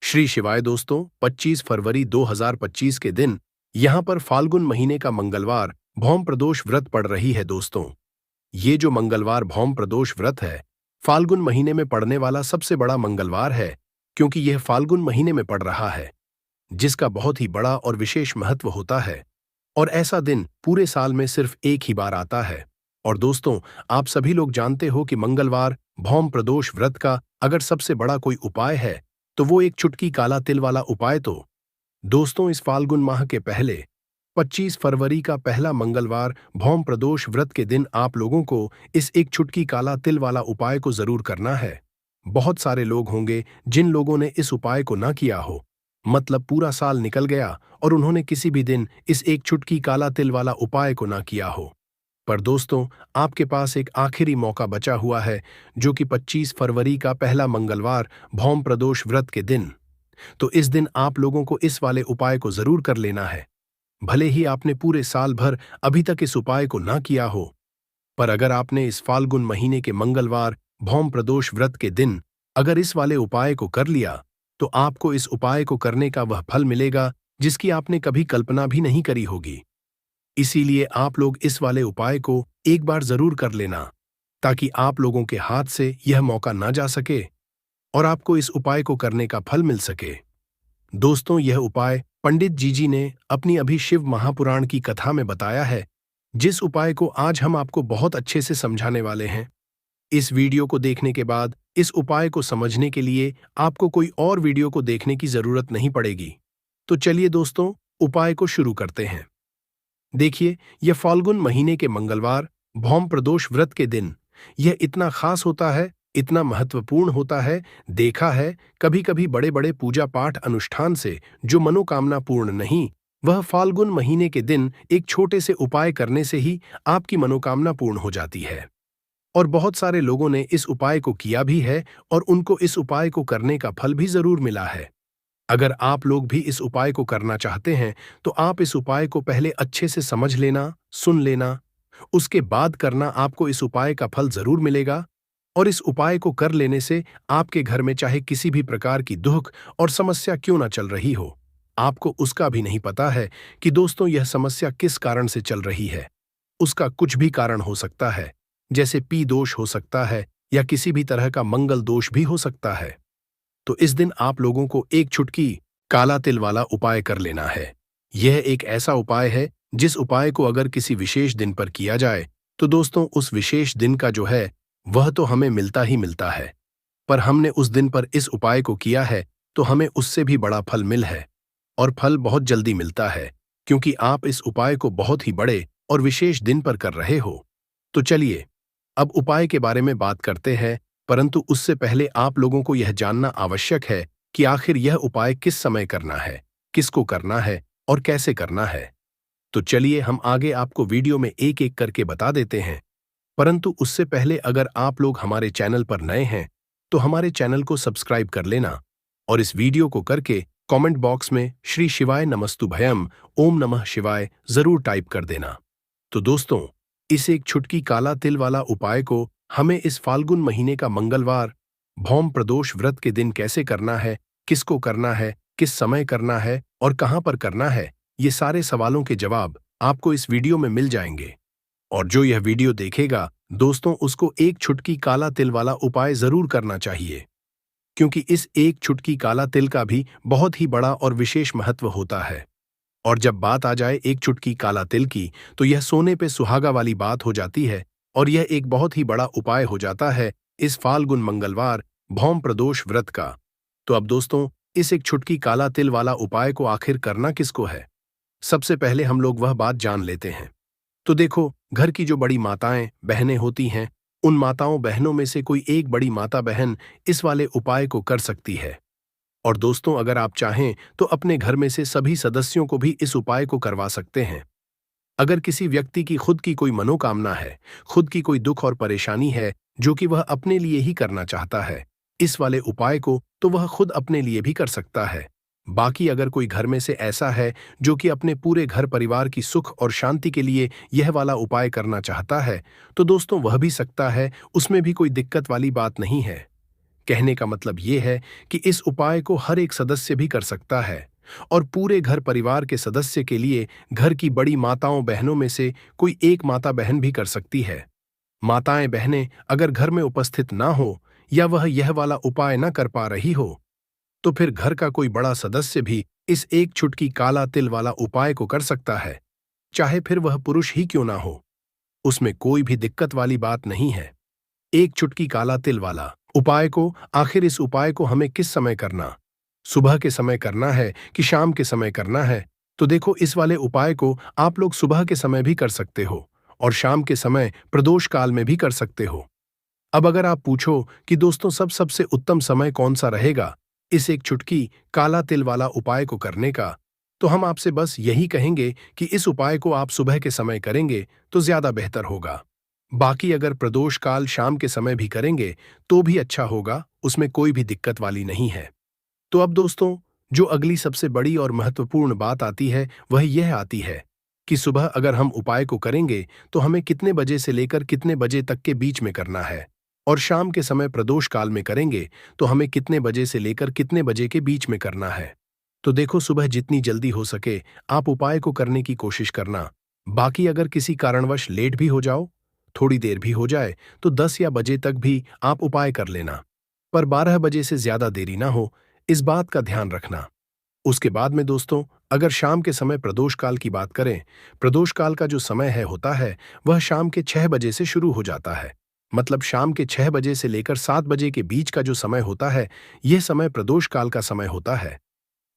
श्री शिवाय दोस्तों, 25 फरवरी 2025 के दिन यहाँ पर फाल्गुन महीने का मंगलवार भौम प्रदोष व्रत पड़ रही है दोस्तों। ये जो मंगलवार भौम प्रदोष व्रत है, फाल्गुन महीने में पड़ने वाला सबसे बड़ा मंगलवार है, क्योंकि यह फाल्गुन महीने में पड़ रहा है, जिसका बहुत ही बड़ा और विशेष महत्व होता है। और ऐसा दिन पूरे साल में सिर्फ एक ही बार आता है। और दोस्तों, आप सभी लोग जानते हो कि मंगलवार भौम प्रदोष व्रत का अगर सबसे बड़ा कोई उपाय है तो वो एक चुटकी काला तिल वाला उपाय। तो दोस्तों, इस फाल्गुन माह के पहले 25 फरवरी का पहला मंगलवार भौम प्रदोष व्रत के दिन आप लोगों को इस एक चुटकी काला तिल वाला उपाय को जरूर करना है। बहुत सारे लोग होंगे जिन लोगों ने इस उपाय को ना किया हो, मतलब पूरा साल निकल गया और उन्होंने किसी भी दिन इस एक चुटकी काला तिल वाला उपाय को ना किया हो। पर दोस्तों, आपके पास एक आखिरी मौका बचा हुआ है, जो कि 25 फरवरी का पहला मंगलवार भौम प्रदोष व्रत के दिन। तो इस दिन आप लोगों को इस वाले उपाय को जरूर कर लेना है। भले ही आपने पूरे साल भर अभी तक इस उपाय को ना किया हो, पर अगर आपने इस फाल्गुन महीने के मंगलवार भौम प्रदोष व्रत के दिन अगर इस वाले उपाय को कर लिया, तो आपको इस उपाय को करने का वह फल मिलेगा जिसकी आपने कभी कल्पना भी नहीं करी होगी। इसीलिए आप लोग इस वाले उपाय को एक बार जरूर कर लेना, ताकि आप लोगों के हाथ से यह मौका ना जा सके और आपको इस उपाय को करने का फल मिल सके। दोस्तों, यह उपाय पंडित जी ने अपनी अभी शिव महापुराण की कथा में बताया है, जिस उपाय को आज हम आपको बहुत अच्छे से समझाने वाले हैं। इस वीडियो को देखने के बाद इस उपाय को समझने के लिए आपको कोई और वीडियो को देखने की जरूरत नहीं पड़ेगी। तो चलिए दोस्तों, उपाय को शुरू करते हैं। देखिए, यह फाल्गुन महीने के मंगलवार भौम प्रदोष व्रत के दिन यह इतना खास होता है, इतना महत्वपूर्ण होता है। देखा है कभी कभी बड़े बड़े पूजा पाठ अनुष्ठान से जो मनोकामना पूर्ण नहीं, वह फाल्गुन महीने के दिन एक छोटे से उपाय करने से ही आपकी मनोकामना पूर्ण हो जाती है। और बहुत सारे लोगों ने इस उपाय को किया भी है और उनको इस उपाय को करने का फल भी जरूर मिला है। अगर आप लोग भी इस उपाय को करना चाहते हैं, तो आप इस उपाय को पहले अच्छे से समझ लेना, सुन लेना, उसके बाद करना। आपको इस उपाय का फल जरूर मिलेगा। और इस उपाय को कर लेने से आपके घर में चाहे किसी भी प्रकार की दुख और समस्या क्यों ना चल रही हो, आपको उसका भी नहीं पता है कि दोस्तों यह समस्या किस कारण से चल रही है। उसका कुछ भी कारण हो सकता है, जैसे पी दोष हो सकता है या किसी भी तरह का मंगल दोष भी हो सकता है। तो इस दिन आप लोगों को एक चुटकी काला तिल वाला उपाय कर लेना है। यह एक ऐसा उपाय है जिस उपाय को अगर किसी विशेष दिन पर किया जाए, तो दोस्तों उस विशेष दिन का जो है वह तो हमें मिलता ही मिलता है। पर हमने उस दिन पर इस उपाय को किया है तो हमें उससे भी बड़ा फल मिल है, और फल बहुत जल्दी मिलता है, क्योंकि आप इस उपाय को बहुत ही बड़े और विशेष दिन पर कर रहे हो। तो चलिए अब उपाय के बारे में बात करते हैं, परंतु उससे पहले आप लोगों को यह जानना आवश्यक है कि आखिर यह उपाय किस समय करना है, किसको करना है और कैसे करना है। तो चलिए हम आगे आपको वीडियो में एक एक करके बता देते हैं। परंतु उससे पहले अगर आप लोग हमारे चैनल पर नए हैं, तो हमारे चैनल को सब्सक्राइब कर लेना और इस वीडियो को करके कमेंट बॉक्स में श्री शिवाय नमस्तुभयम ओम नमः शिवाय जरूर टाइप कर देना। तो दोस्तों, इस एक छुटकी काला तिल वाला उपाय को हमें इस फाल्गुन महीने का मंगलवार भौम प्रदोष व्रत के दिन कैसे करना है, किसको करना है, किस समय करना है और कहां पर करना है, ये सारे सवालों के जवाब आपको इस वीडियो में मिल जाएंगे। और जो यह वीडियो देखेगा दोस्तों, उसको एक छुटकी काला तिल वाला उपाय जरूर करना चाहिए, क्योंकि इस एक छुटकी काला तिल का भी बहुत ही बड़ा और विशेष महत्व होता है। और जब बात आ जाए एक चुटकी काला तिल की, तो यह सोने पे सुहागा वाली बात हो जाती है और यह एक बहुत ही बड़ा उपाय हो जाता है इस फाल्गुन मंगलवार भौम प्रदोष व्रत का। तो अब दोस्तों, इस एक छुटकी काला तिल वाला उपाय को आखिर करना किसको है, सबसे पहले हम लोग वह बात जान लेते हैं। तो देखो, घर की जो बड़ी माताएं बहनें होती हैं, उन माताओं बहनों में से कोई एक बड़ी माता बहन इस वाले उपाय को कर सकती है। और दोस्तों, अगर आप चाहें तो अपने घर में से सभी सदस्यों को भी इस उपाय को करवा सकते हैं। अगर किसी व्यक्ति की खुद की कोई मनोकामना है, खुद की कोई दुख और परेशानी है जो कि वह अपने लिए ही करना चाहता है इस वाले उपाय को, तो वह खुद अपने लिए भी कर सकता है। बाकी अगर कोई घर में से ऐसा है जो कि अपने पूरे घर परिवार की सुख और शांति के लिए यह वाला उपाय करना चाहता है, तो दोस्तों वह भी सकता है, उसमें भी कोई दिक्कत वाली बात नहीं है। कहने का मतलब ये है कि इस उपाय को हर एक सदस्य भी कर सकता है और पूरे घर परिवार के सदस्य के लिए घर की बड़ी माताओं बहनों में से कोई एक माता बहन भी कर सकती है। माताएं बहनें अगर घर में उपस्थित ना हो या वह यह वाला उपाय न कर पा रही हो तो फिर घर का कोई बड़ा सदस्य भी इस एक चुटकी काला तिल वाला उपाय को कर सकता है, चाहे फिर वह पुरुष ही क्यों ना हो। उसमें कोई भी दिक्कत वाली बात नहीं है। एक चुटकी काला तिल वाला उपाय को आखिर इस उपाय को हमें किस समय करना, सुबह के समय करना है कि शाम के समय करना है? तो देखो, इस वाले उपाय को आप लोग सुबह के समय भी कर सकते हो और शाम के समय प्रदोष काल में भी कर सकते हो। अब अगर आप पूछो कि दोस्तों सबसे उत्तम समय कौन सा रहेगा इस एक चुटकी काला तिल वाला उपाय को करने का, तो हम आपसे बस यही कहेंगे कि इस उपाय को आप सुबह के समय करेंगे तो ज्यादा बेहतर होगा। बाकी अगर प्रदोष काल शाम के समय भी करेंगे तो भी अच्छा होगा, उसमें कोई भी दिक्कत वाली नहीं है। तो अब दोस्तों, जो अगली सबसे बड़ी और महत्वपूर्ण बात आती है वह यह आती है कि सुबह अगर हम उपाय को करेंगे तो हमें कितने बजे से लेकर कितने बजे तक के बीच में करना है, और शाम के समय प्रदोष काल में करेंगे तो हमें कितने बजे से लेकर कितने बजे के बीच में करना है। तो देखो, सुबह जितनी जल्दी हो सके आप उपाय को करने की कोशिश करना। बाकी अगर किसी कारणवश लेट भी हो जाओ, थोड़ी देर भी हो जाए, तो 10 या बजे तक भी आप उपाय कर लेना, पर 12 बजे से ज्यादा देरी ना हो, इस बात का ध्यान रखना। उसके बाद में दोस्तों, अगर शाम के समय प्रदोष काल की बात करें, प्रदोष काल का जो समय है होता है वह शाम के 6 बजे से शुरू हो जाता है। मतलब शाम के 6 बजे से लेकर 7 बजे के बीच का जो समय होता है यह समय प्रदोष काल का समय होता है।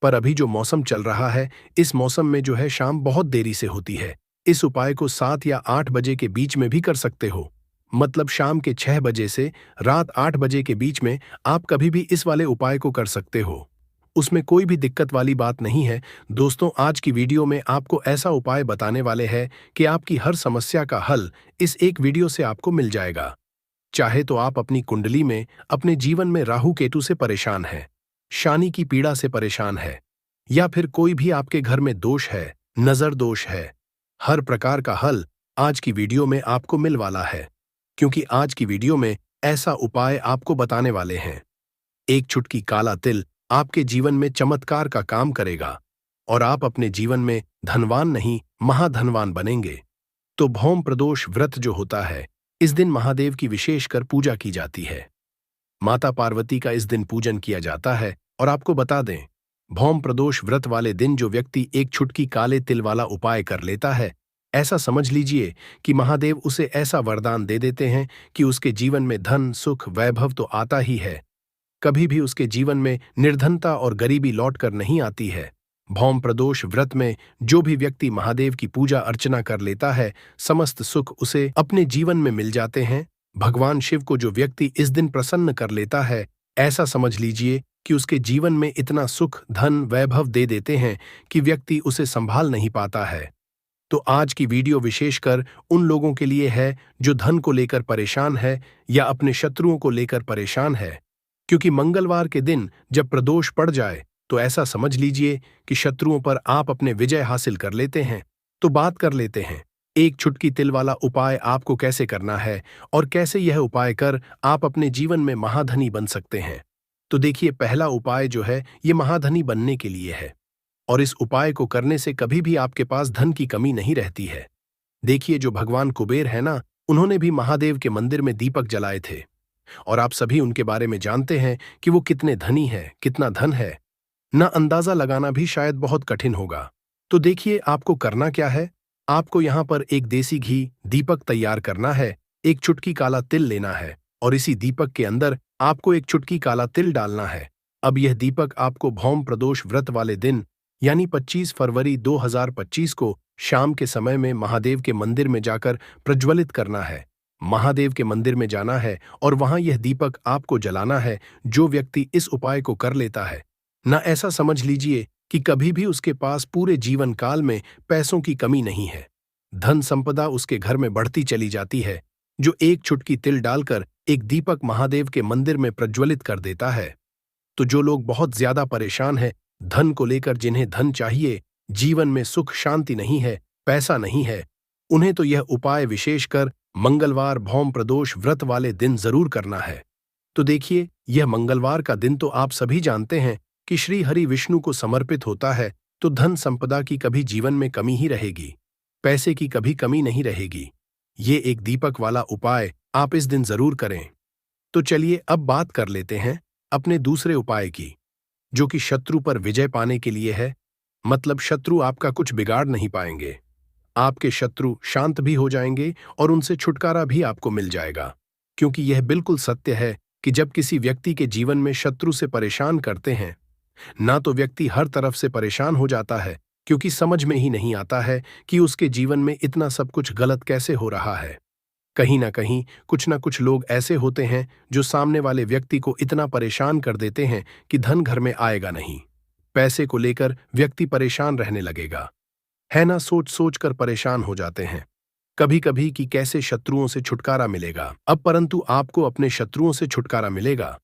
पर अभी जो मौसम चल रहा है, इस मौसम में जो है शाम बहुत देरी से होती है। इस उपाय को 7 या 8 बजे के बीच में भी कर सकते हो। मतलब शाम के 6 बजे से रात 8 बजे के बीच में आप कभी भी इस वाले उपाय को कर सकते हो, उसमें कोई भी दिक्कत वाली बात नहीं है। दोस्तों, आज की वीडियो में आपको ऐसा उपाय बताने वाले हैं कि आपकी हर समस्या का हल इस एक वीडियो से आपको मिल जाएगा। चाहे तो आप अपनी कुंडली में अपने जीवन में राहु केतु से परेशान हैं, शनि की पीड़ा से परेशान है, या फिर कोई भी आपके घर में दोष है, नजर दोष है, हर प्रकार का हल आज की वीडियो में आपको मिल वाला है। क्योंकि आज की वीडियो में ऐसा उपाय आपको बताने वाले हैं। एक चुटकी काला तिल आपके जीवन में चमत्कार का काम करेगा और आप अपने जीवन में धनवान नहीं महाधनवान बनेंगे। तो भौम प्रदोष व्रत जो होता है, इस दिन महादेव की विशेषकर पूजा की जाती है। माता पार्वती का इस दिन पूजन किया जाता है। और आपको बता दें, भौम प्रदोष व्रत वाले दिन जो व्यक्ति एक चुटकी काले तिल वाला उपाय कर लेता है, ऐसा समझ लीजिए कि महादेव उसे ऐसा वरदान दे देते हैं कि उसके जीवन में धन सुख वैभव तो आता ही है, कभी भी उसके जीवन में निर्धनता और गरीबी लौटकर नहीं आती है। भौम प्रदोष व्रत में जो भी व्यक्ति महादेव की पूजा अर्चना कर लेता है, समस्त सुख उसे अपने जीवन में मिल जाते हैं। भगवान शिव को जो व्यक्ति इस दिन प्रसन्न कर लेता है, ऐसा समझ लीजिए कि उसके जीवन में इतना सुख धन वैभव दे देते हैं कि व्यक्ति उसे संभाल नहीं पाता है। तो आज की वीडियो विशेषकर उन लोगों के लिए है जो धन को लेकर परेशान है या अपने शत्रुओं को लेकर परेशान है। क्योंकि मंगलवार के दिन जब प्रदोष पड़ जाए तो ऐसा समझ लीजिए कि शत्रुओं पर आप अपने विजय हासिल कर लेते हैं। तो बात कर लेते हैं एक चुटकी तिल वाला उपाय आपको कैसे करना है और कैसे यह उपाय कर आप अपने जीवन में महाधनी बन सकते हैं। तो देखिए, पहला उपाय जो है ये महाधनी बनने के लिए है और इस उपाय को करने से कभी भी आपके पास धन की कमी नहीं रहती है। देखिए, जो भगवान कुबेर है ना, उन्होंने भी महादेव के मंदिर में दीपक जलाए थे और आप सभी उनके बारे में जानते हैं कि वो कितने धनी है, कितना धन है, ना अंदाजा लगाना भी शायद बहुत कठिन होगा। तो देखिए, आपको करना क्या है, आपको यहाँ पर एक देसी घी दीपक तैयार करना है, एक चुटकी काला तिल लेना है और इसी दीपक के अंदर आपको एक चुटकी काला तिल डालना है। अब यह दीपक आपको भौम प्रदोष व्रत वाले दिन यानी 25 फरवरी 2025 को शाम के समय में महादेव के मंदिर में जाकर प्रज्वलित करना है। महादेव के मंदिर में जाना है और वहां यह दीपक आपको जलाना है। जो व्यक्ति इस उपाय को कर लेता है ना, ऐसा समझ लीजिए कि कभी भी उसके पास पूरे जीवन काल में पैसों की कमी नहीं है, धन संपदा उसके घर में बढ़ती चली जाती है। जो एक चुटकी तिल डालकर एक दीपक महादेव के मंदिर में प्रज्वलित कर देता है। तो जो लोग बहुत ज्यादा परेशान हैं धन को लेकर, जिन्हें धन चाहिए, जीवन में सुख शांति नहीं है, पैसा नहीं है, उन्हें तो यह उपाय विशेषकर मंगलवार भौम प्रदोष व्रत वाले दिन जरूर करना है। तो देखिए, यह मंगलवार का दिन तो आप सभी जानते हैं कि श्री हरि विष्णु को समर्पित होता है, तो धन संपदा की कभी जीवन में कमी ही रहेगी, पैसे की कभी कमी नहीं रहेगी। ये एक दीपक वाला उपाय आप इस दिन जरूर करें। तो चलिए अब बात कर लेते हैं अपने दूसरे उपाय की, जो कि शत्रु पर विजय पाने के लिए है। मतलब शत्रु आपका कुछ बिगाड़ नहीं पाएंगे, आपके शत्रु शांत भी हो जाएंगे और उनसे छुटकारा भी आपको मिल जाएगा। क्योंकि यह बिल्कुल सत्य है कि जब किसी व्यक्ति के जीवन में शत्रु से परेशान करते हैं, ना तो व्यक्ति हर तरफ से परेशान हो जाता है, क्योंकि समझ में ही नहीं आता है कि उसके जीवन में इतना सब कुछ गलत कैसे हो रहा है। कहीं ना कुछ लोग ऐसे होते हैं जो सामने वाले व्यक्ति को इतना परेशान कर देते हैं कि धन घर में आएगा नहीं, पैसे को लेकर व्यक्ति परेशान रहने लगेगा, है ना। सोच सोच कर परेशान हो जाते हैं कभी कभी कि कैसे शत्रुओं से छुटकारा मिलेगा। अब परंतु आपको अपने शत्रुओं से छुटकारा मिलेगा,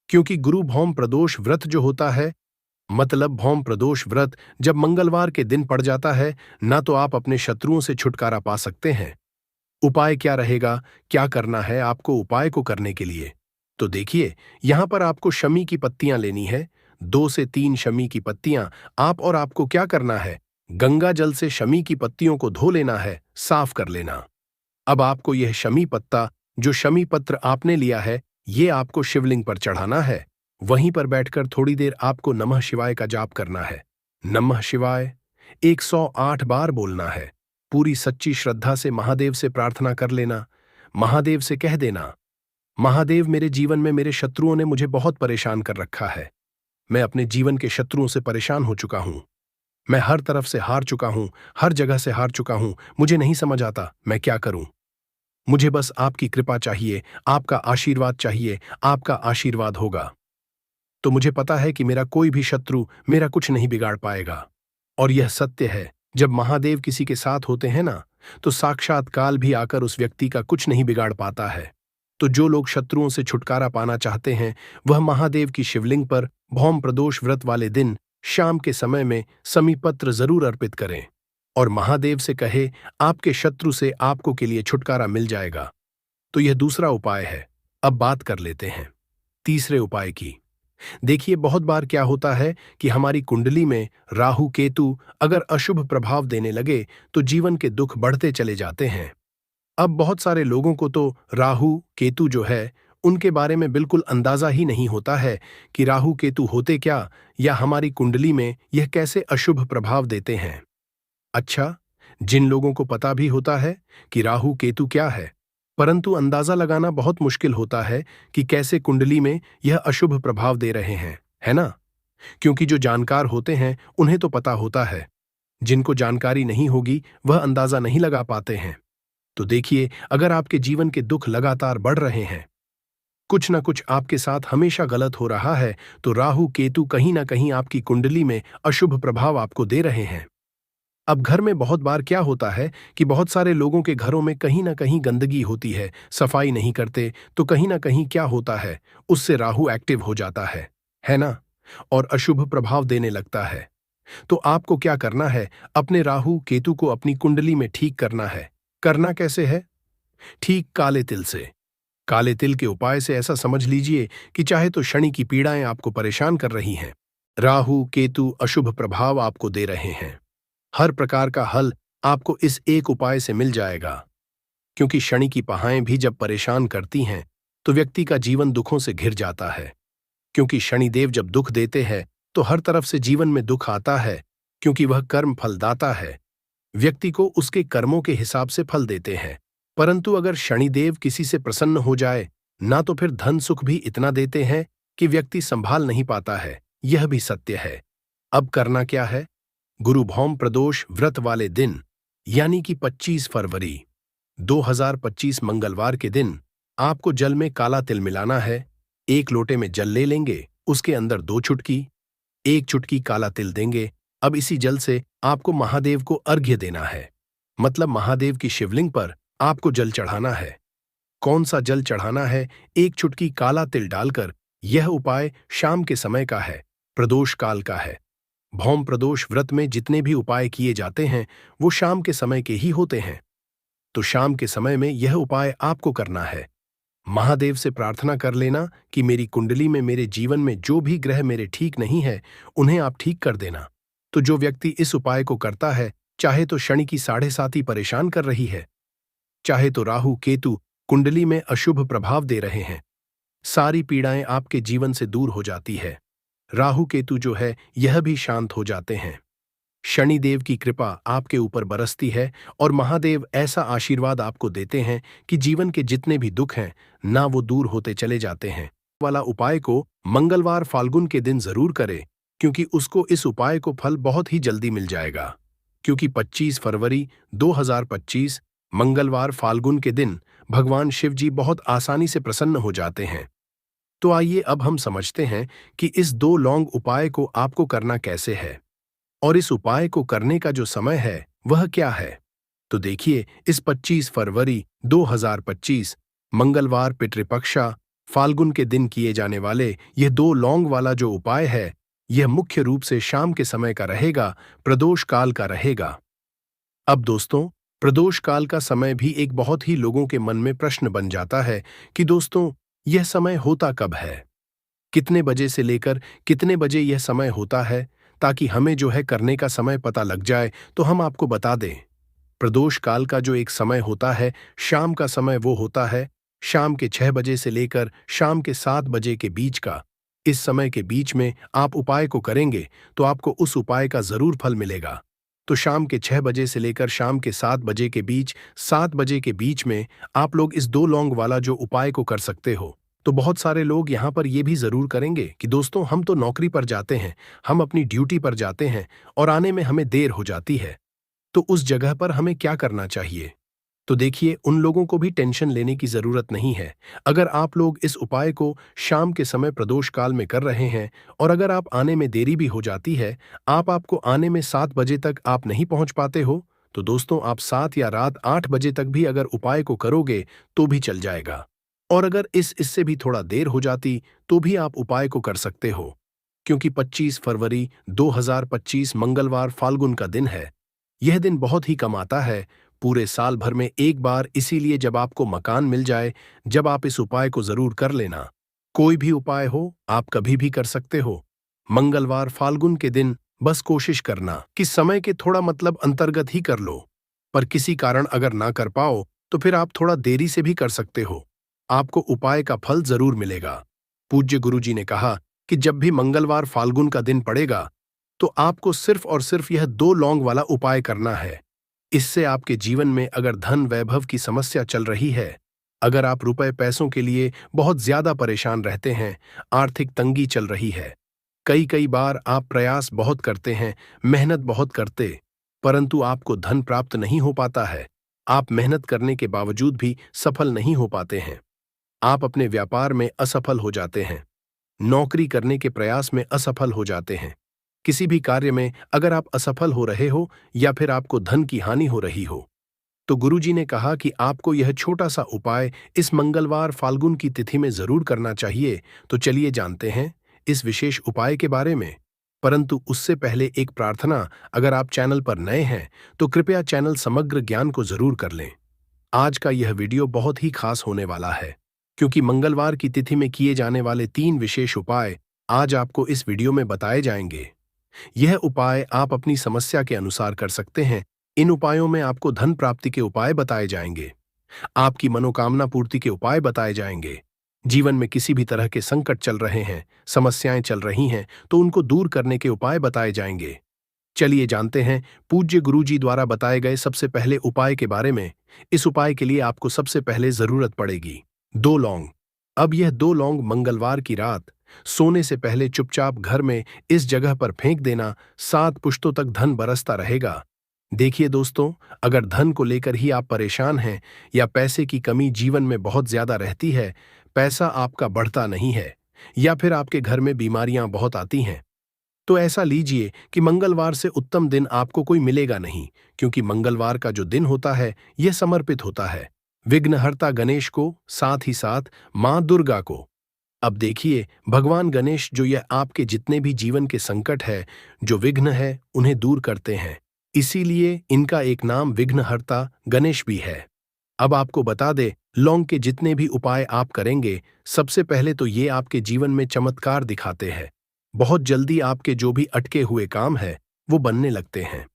क्योंकि गुरु भौम प्रदोष व्रत जो होता है, मतलब भौम प्रदोष व्रत जब मंगलवार के दिन पड़ जाता है, ना तो आप अपने शत्रुओं से छुटकारा पा सकते हैं। उपाय क्या रहेगा, क्या करना है आपको उपाय को करने के लिए? तो देखिए, यहां पर आपको शमी की पत्तियां लेनी है, 2 से 3 शमी की पत्तियां। और आपको क्या करना है, गंगा जल से शमी की पत्तियों को धो लेना है, साफ कर लेना। अब आपको यह शमी पत्ता, जो शमी पत्र आपने लिया है, ये आपको शिवलिंग पर चढ़ाना है। वहीं पर बैठकर थोड़ी देर आपको नमः शिवाय का जाप करना है। नमः शिवाय 108 बार बोलना है। पूरी सच्ची श्रद्धा से महादेव से प्रार्थना कर लेना। महादेव से कह देना, महादेव मेरे जीवन में मेरे शत्रुओं ने मुझे बहुत परेशान कर रखा है। मैं अपने जीवन के शत्रुओं से परेशान हो चुका हूं। मैं हर तरफ से हार चुका हूं, हर जगह से हार चुका हूं। मुझे नहीं समझ आता मैं क्या करूं। मुझे बस आपकी कृपा चाहिए, आपका आशीर्वाद चाहिए। आपका आशीर्वाद होगा तो मुझे पता है कि मेरा कोई भी शत्रु मेरा कुछ नहीं बिगाड़ पाएगा। और यह सत्य है, जब महादेव किसी के साथ होते हैं ना, तो साक्षात काल भी आकर उस व्यक्ति का कुछ नहीं बिगाड़ पाता है। तो जो लोग शत्रुओं से छुटकारा पाना चाहते हैं, वह महादेव की शिवलिंग पर भौम प्रदोष व्रत वाले दिन शाम के समय में समीपत्र जरूर अर्पित करें और महादेव से कहे, आपके शत्रु से आपको के लिए छुटकारा मिल जाएगा। तो यह दूसरा उपाय है। अब बात कर लेते हैं तीसरे उपाय की। देखिए, बहुत बार क्या होता है कि हमारी कुंडली में राहु केतु अगर अशुभ प्रभाव देने लगे तो जीवन के दुख बढ़ते चले जाते हैं। अब बहुत सारे लोगों को तो राहु केतु जो है, उनके बारे में बिल्कुल अंदाजा ही नहीं होता है कि राहु केतु होते क्या, या हमारी कुंडली में यह कैसे अशुभ प्रभाव देते हैं। अच्छा, जिन लोगों को पता भी होता है कि राहु केतु क्या है, परंतु अंदाजा लगाना बहुत मुश्किल होता है कि कैसे कुंडली में यह अशुभ प्रभाव दे रहे हैं, है ना। क्योंकि जो जानकार होते हैं उन्हें तो पता होता है, जिनको जानकारी नहीं होगी वह अंदाजा नहीं लगा पाते हैं। तो देखिए, अगर आपके जीवन के दुख लगातार बढ़ रहे हैं, कुछ ना कुछ आपके साथ हमेशा गलत हो रहा है, तो राहु केतु कहीं ना कहीं आपकी कुंडली में अशुभ प्रभाव आपको दे रहे हैं। अब घर में बहुत बार क्या होता है कि बहुत सारे लोगों के घरों में कहीं ना कहीं गंदगी होती है, सफाई नहीं करते, तो कहीं ना कहीं क्या होता है, उससे राहु एक्टिव हो जाता है ना, और अशुभ प्रभाव देने लगता है। तो आपको क्या करना है, अपने राहु केतु को अपनी कुंडली में ठीक करना है। करना कैसे है? ठीक काले तिल से। काले तिल के उपाय से ऐसा समझ लीजिए कि चाहे तो शनि की पीड़ाएं आपको परेशान कर रही हैं, राहु केतु अशुभ प्रभाव आपको दे रहे हैं, हर प्रकार का हल आपको इस एक उपाय से मिल जाएगा। क्योंकि शनि की पहाएं भी जब परेशान करती हैं तो व्यक्ति का जीवन दुखों से घिर जाता है। क्योंकि शनिदेव जब दुख देते हैं तो हर तरफ से जीवन में दुख आता है, क्योंकि वह कर्म फलदाता है, व्यक्ति को उसके कर्मों के हिसाब से फल देते हैं। परंतु अगर शनिदेव किसी से प्रसन्न हो जाए ना, तो फिर धन सुख भी इतना देते हैं कि व्यक्ति संभाल नहीं पाता है। यह भी सत्य है। अब करना क्या है, गुरु भौम प्रदोष व्रत वाले दिन यानी कि 25 फरवरी 2025 मंगलवार के दिन आपको जल में काला तिल मिलाना है। 1 लोटे में जल ले लेंगे, उसके अंदर 2 चुटकी, 1 चुटकी काला तिल देंगे। अब इसी जल से आपको महादेव को अर्घ्य देना है, मतलब महादेव की शिवलिंग पर आपको जल चढ़ाना है। कौन सा जल चढ़ाना है? 1 चुटकी काला तिल डालकर। यह उपाय शाम के समय का है, प्रदोष काल का है। भौम प्रदोष व्रत में जितने भी उपाय किए जाते हैं वो शाम के समय के ही होते हैं। तो शाम के समय में यह उपाय आपको करना है। महादेव से प्रार्थना कर लेना कि मेरी कुंडली में, मेरे जीवन में जो भी ग्रह मेरे ठीक नहीं है, उन्हें आप ठीक कर देना। तो जो व्यक्ति इस उपाय को करता है, चाहे तो शनि की 7.5 परेशान कर रही है, चाहे तो राहु केतु कुंडली में अशुभ प्रभाव दे रहे हैं, सारी पीड़ाएं आपके जीवन से दूर हो जाती है। राहु केतु जो है यह भी शांत हो जाते हैं। शनिदेव की कृपा आपके ऊपर बरसती है और महादेव ऐसा आशीर्वाद आपको देते हैं कि जीवन के जितने भी दुख हैं ना वो दूर होते चले जाते हैं। वाला उपाय को मंगलवार फाल्गुन के दिन जरूर करें, क्योंकि उसको इस उपाय को फल बहुत ही जल्दी मिल जाएगा। क्योंकि 25 फरवरी 2025 मंगलवार फाल्गुन के दिन भगवान शिव जी बहुत आसानी से प्रसन्न हो जाते हैं। तो आइए अब हम समझते हैं कि इस 2 लौंग उपाय को आपको करना कैसे है और इस उपाय को करने का जो समय है वह क्या है। तो देखिए, इस 25 फरवरी 2025 मंगलवार पितृपक्षा फाल्गुन के दिन किए जाने वाले यह 2 लौंग वाला जो उपाय है, यह मुख्य रूप से शाम के समय का रहेगा, प्रदोष काल का रहेगा। अब दोस्तों, प्रदोष काल का समय भी एक बहुत ही लोगों के मन में प्रश्न बन जाता है कि दोस्तों यह समय होता कब है, कितने बजे से लेकर कितने बजे यह समय होता है, ताकि हमें जो है करने का समय पता लग जाए तो हम आपको बता दें। प्रदोष काल का जो एक समय होता है, शाम का समय, वो होता है शाम के 6 बजे से लेकर शाम के 7 बजे के बीच का। इस समय के बीच में आप उपाय को करेंगे तो आपको उस उपाय का जरूर फल मिलेगा। तो शाम के 6 बजे से लेकर शाम के 7 बजे के बीच, 7 बजे के बीच में आप लोग इस 2 लौंग वाला जो उपाय को कर सकते हो। तो बहुत सारे लोग यहाँ पर ये भी जरूर करेंगे कि दोस्तों हम तो नौकरी पर जाते हैं, हम अपनी ड्यूटी पर जाते हैं और आने में हमें देर हो जाती है, तो उस जगह पर हमें क्या करना चाहिए। तो देखिए, उन लोगों को भी टेंशन लेने की जरूरत नहीं है। अगर आप लोग इस उपाय को शाम के समय प्रदोष काल में कर रहे हैं और अगर आप आने में देरी भी हो जाती है, आपको आने में 7 बजे तक आप नहीं पहुंच पाते हो, तो दोस्तों आप 7 या रात 8 बजे तक भी अगर उपाय को करोगे तो भी चल जाएगा। और अगर इससे भी थोड़ा देर हो जाती तो भी आप उपाय को कर सकते हो, क्योंकि 25 फरवरी 2025 मंगलवार फाल्गुन का दिन है। यह दिन बहुत ही कम आता है, पूरे साल भर में एक बार, इसीलिए जब आपको मकान मिल जाए, जब आप इस उपाय को जरूर कर लेना। कोई भी उपाय हो आप कभी भी कर सकते हो। मंगलवार फाल्गुन के दिन बस कोशिश करना कि समय के थोड़ा अंतर्गत ही कर लो, पर किसी कारण अगर ना कर पाओ तो फिर आप थोड़ा देरी से भी कर सकते हो, आपको उपाय का फल जरूर मिलेगा। पूज्य गुरुजी ने कहा कि जब भी मंगलवार फाल्गुन का दिन पड़ेगा तो आपको सिर्फ और सिर्फ यह 2 लौंग वाला उपाय करना है। इससे आपके जीवन में अगर धन वैभव की समस्या चल रही है, अगर आप रुपए पैसों के लिए बहुत ज्यादा परेशान रहते हैं, आर्थिक तंगी चल रही है, कई बार आप प्रयास बहुत करते हैं, मेहनत बहुत करते, परंतु आपको धन प्राप्त नहीं हो पाता है, आप मेहनत करने के बावजूद भी सफल नहीं हो पाते हैं, आप अपने व्यापार में असफल हो जाते हैं, नौकरी करने के प्रयास में असफल हो जाते हैं, किसी भी कार्य में अगर आप असफल हो रहे हो या फिर आपको धन की हानि हो रही हो, तो गुरुजी ने कहा कि आपको यह छोटा सा उपाय इस मंगलवार फाल्गुन की तिथि में जरूर करना चाहिए। तो चलिए जानते हैं इस विशेष उपाय के बारे में, परंतु उससे पहले एक प्रार्थना, अगर आप चैनल पर नए हैं तो कृपया चैनल समग्र ज्ञान को जरूर कर लें। आज का यह वीडियो बहुत ही खास होने वाला है, क्योंकि मंगलवार की तिथि में किए जाने वाले 3 विशेष उपाय आज आपको इस वीडियो में बताए जाएंगे। यह उपाय आप अपनी समस्या के अनुसार कर सकते हैं। इन उपायों में आपको धन प्राप्ति के उपाय बताए जाएंगे, आपकी मनोकामना पूर्ति के उपाय बताए जाएंगे। जीवन में किसी भी तरह के संकट चल रहे हैं, समस्याएं चल रही हैं, तो उनको दूर करने के उपाय बताए जाएंगे। चलिए जानते हैं पूज्य गुरुजी द्वारा बताए गए सबसे पहले उपाय के बारे में। इस उपाय के लिए आपको सबसे पहले जरूरत पड़ेगी 2 लौंग। अब यह 2 लौंग मंगलवार की रात सोने से पहले चुपचाप घर में इस जगह पर फेंक देना, 7 पुश्तों तक धन बरसता रहेगा। देखिए दोस्तों, अगर धन को लेकर ही आप परेशान हैं या पैसे की कमी जीवन में बहुत ज्यादा रहती है, पैसा आपका बढ़ता नहीं है या फिर आपके घर में बीमारियां बहुत आती हैं, तो ऐसा लीजिए कि मंगलवार से उत्तम दिन आपको कोई मिलेगा नहीं, क्योंकि मंगलवार का जो दिन होता है यह समर्पित होता है विघ्नहर्ता गणेश को, साथ ही साथ मां दुर्गा को। अब देखिए, भगवान गणेश जो यह आपके जितने भी जीवन के संकट है, जो विघ्न है, उन्हें दूर करते हैं, इसीलिए इनका एक नाम विघ्नहर्ता गणेश भी है। अब आपको बता दे, लौंग के जितने भी उपाय आप करेंगे, सबसे पहले तो ये आपके जीवन में चमत्कार दिखाते हैं। बहुत जल्दी आपके जो भी अटके हुए काम है, वो बनने लगते हैं।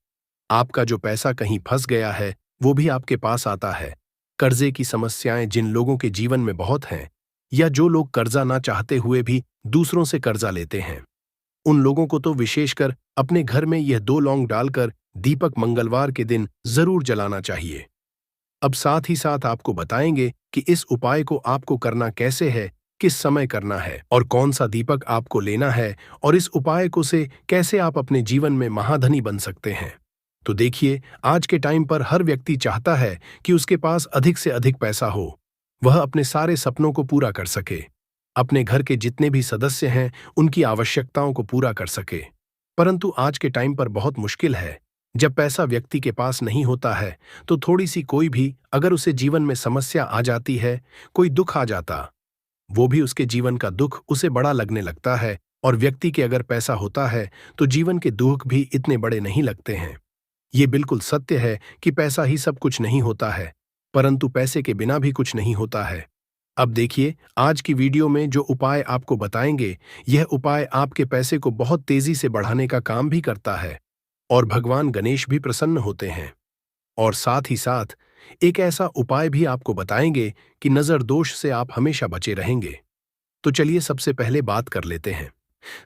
आपका जो पैसा कहीं फंस गया है, वो भी आपके पास आता है। कर्जे की समस्याएं जिन लोगों के जीवन में बहुत हैं, या जो लोग कर्जा ना चाहते हुए भी दूसरों से कर्जा लेते हैं, उन लोगों को तो विशेषकर अपने घर में यह 2 लौंग डालकर दीपक मंगलवार के दिन जरूर जलाना चाहिए। अब साथ ही साथ आपको बताएंगे कि इस उपाय को आपको करना कैसे है, किस समय करना है और कौन सा दीपक आपको लेना है, और इस उपाय को से कैसे आप अपने जीवन में महाधनी बन सकते हैं। तो देखिए, आज के टाइम पर हर व्यक्ति चाहता है कि उसके पास अधिक से अधिक पैसा हो, वह अपने सारे सपनों को पूरा कर सके, अपने घर के जितने भी सदस्य हैं उनकी आवश्यकताओं को पूरा कर सके। परंतु आज के टाइम पर बहुत मुश्किल है। जब पैसा व्यक्ति के पास नहीं होता है, तो थोड़ी सी कोई भी अगर उसे जीवन में समस्या आ जाती है, कोई दुख आ जाता, वो भी उसके जीवन का दुख उसे बड़ा लगने लगता है। और व्यक्ति के अगर पैसा होता है तो जीवन के दुख भी इतने बड़े नहीं लगते हैं। ये बिल्कुल सत्य है कि पैसा ही सब कुछ नहीं होता है, परंतु पैसे के बिना भी कुछ नहीं होता है। अब देखिए, आज की वीडियो में जो उपाय आपको बताएंगे, यह उपाय आपके पैसे को बहुत तेजी से बढ़ाने का काम भी करता है और भगवान गणेश भी प्रसन्न होते हैं। और साथ ही साथ एक ऐसा उपाय भी आपको बताएंगे कि नजर दोष से आप हमेशा बचे रहेंगे। तो चलिए सबसे पहले बात कर लेते हैं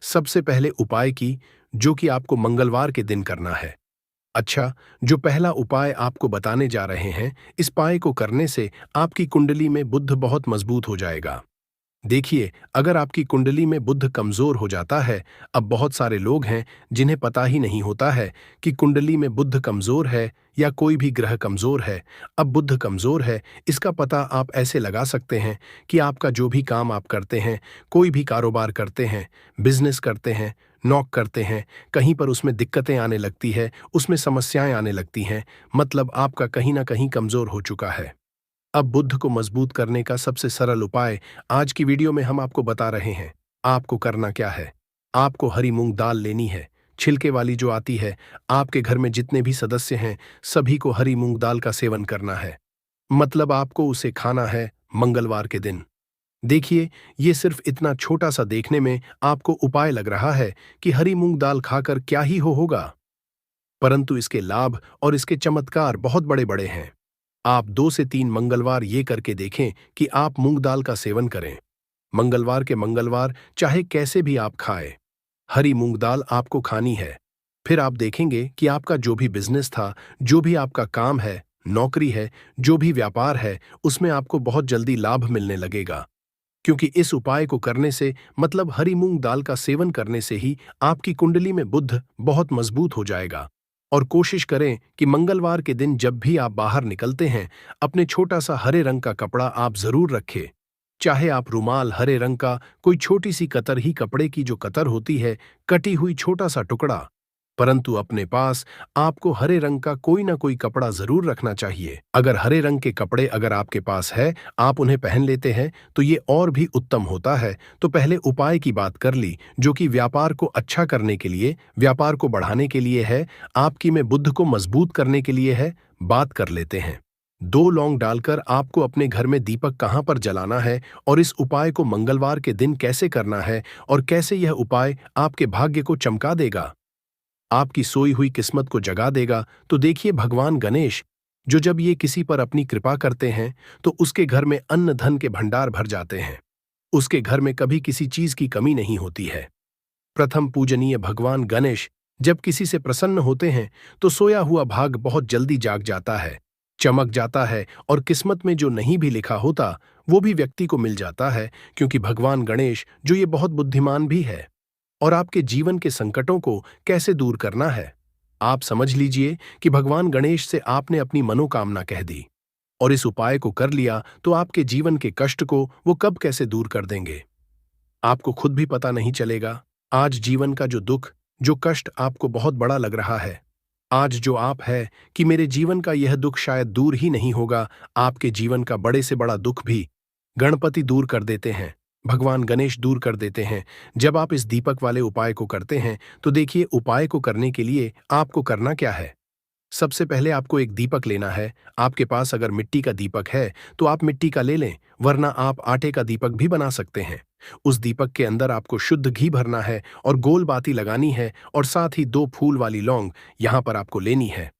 सबसे पहले उपाय की, जो कि आपको मंगलवार के दिन करना है। अच्छा, जो पहला उपाय आपको बताने जा रहे हैं, इस उपाय को करने से आपकी कुंडली में बुध बहुत मजबूत हो जाएगा। देखिए, अगर आपकी कुंडली में बुध कमजोर हो जाता है, अब बहुत सारे लोग हैं जिन्हें पता ही नहीं होता है कि कुंडली में बुध कमजोर है या कोई भी ग्रह कमजोर है। अब बुध कमजोर है, इसका पता आप ऐसे लगा सकते हैं कि आपका जो भी काम आप करते हैं, कोई भी कारोबार करते हैं, बिजनेस करते हैं, नौक करते हैं, कहीं पर उसमें दिक्कतें आने लगती है, उसमें समस्याएं आने लगती हैं, मतलब आपका कहीं ना कहीं कमजोर हो चुका है। अब बुद्ध को मजबूत करने का सबसे सरल उपाय आज की वीडियो में हम आपको बता रहे हैं। आपको करना क्या है? आपको हरी मूंग दाल लेनी है, छिलके वाली जो आती है। आपके घर में जितने भी सदस्य हैं, सभी को हरी मूंग दाल का सेवन करना है, मतलब आपको उसे खाना है मंगलवार के दिन। देखिए, ये सिर्फ इतना छोटा सा देखने में आपको उपाय लग रहा है कि हरी मूंग दाल खाकर क्या ही होगा, परंतु इसके लाभ और इसके चमत्कार बहुत बड़े बड़े हैं। आप 2 से 3 मंगलवार ये करके देखें कि आप मूंग दाल का सेवन करें। मंगलवार के मंगलवार चाहे कैसे भी आप खाएं, हरी मूंग दाल आपको खानी है। फिर आप देखेंगे कि आपका जो भी बिजनेस था, जो भी आपका काम है, नौकरी है, जो भी व्यापार है, उसमें आपको बहुत जल्दी लाभ मिलने लगेगा। क्योंकि इस उपाय को करने से, मतलब हरी मूंग दाल का सेवन करने से ही आपकी कुंडली में बुध बहुत मजबूत हो जाएगा। और कोशिश करें कि मंगलवार के दिन जब भी आप बाहर निकलते हैं, अपने छोटा सा हरे रंग का कपड़ा आप जरूर रखें। चाहे आप रुमाल, हरे रंग का कोई छोटी सी कतर ही, कपड़े की जो कतर होती है, कटी हुई छोटा सा टुकड़ा, परंतु अपने पास आपको हरे रंग का कोई ना कोई कपड़ा जरूर रखना चाहिए। अगर हरे रंग के कपड़े अगर आपके पास है, आप उन्हें पहन लेते हैं, तो ये और भी उत्तम होता है। तो पहले उपाय की बात कर ली, जो कि व्यापार को अच्छा करने के लिए, व्यापार को बढ़ाने के लिए है, आपकी में बुद्ध को मजबूत करने के लिए है। बात कर लेते हैं 2 लौंग डालकर आपको अपने घर में दीपक कहां पर जलाना है, और इस उपाय को मंगलवार के दिन कैसे करना है, और कैसे यह उपाय आपके भाग्य को चमका देगा, आपकी सोई हुई किस्मत को जगा देगा। तो देखिए, भगवान गणेश जो जब ये किसी पर अपनी कृपा करते हैं, तो उसके घर में अन्न धन के भंडार भर जाते हैं। उसके घर में कभी किसी चीज की कमी नहीं होती है। प्रथम पूजनीय भगवान गणेश जब किसी से प्रसन्न होते हैं, तो सोया हुआ भाग बहुत जल्दी जाग जाता है, चमक जाता है, और किस्मत में जो नहीं भी लिखा होता, वो भी व्यक्ति को मिल जाता है। क्योंकि भगवान गणेश जो ये बहुत बुद्धिमान भी है। और आपके जीवन के संकटों को कैसे दूर करना है, आप समझ लीजिए कि भगवान गणेश से आपने अपनी मनोकामना कह दी और इस उपाय को कर लिया, तो आपके जीवन के कष्ट को वो कब कैसे दूर कर देंगे, आपको खुद भी पता नहीं चलेगा। आज जीवन का जो दुख, जो कष्ट आपको बहुत बड़ा लग रहा है, आज जो आप है कि मेरे जीवन का यह दुख शायद दूर ही नहीं होगा, आपके जीवन का बड़े से बड़ा दुख भी गणपति दूर कर देते हैं, भगवान गणेश दूर कर देते हैं। जब आप इस दीपक वाले उपाय को करते हैं, तो देखिए, उपाय को करने के लिए आपको करना क्या है। सबसे पहले आपको एक दीपक लेना है। आपके पास अगर मिट्टी का दीपक है तो आप मिट्टी का ले लें, वरना आप आटे का दीपक भी बना सकते हैं। उस दीपक के अंदर आपको शुद्ध घी भरना है और गोल बाती लगानी है, और साथ ही 2 फूल वाली लौंग यहां पर आपको लेनी है।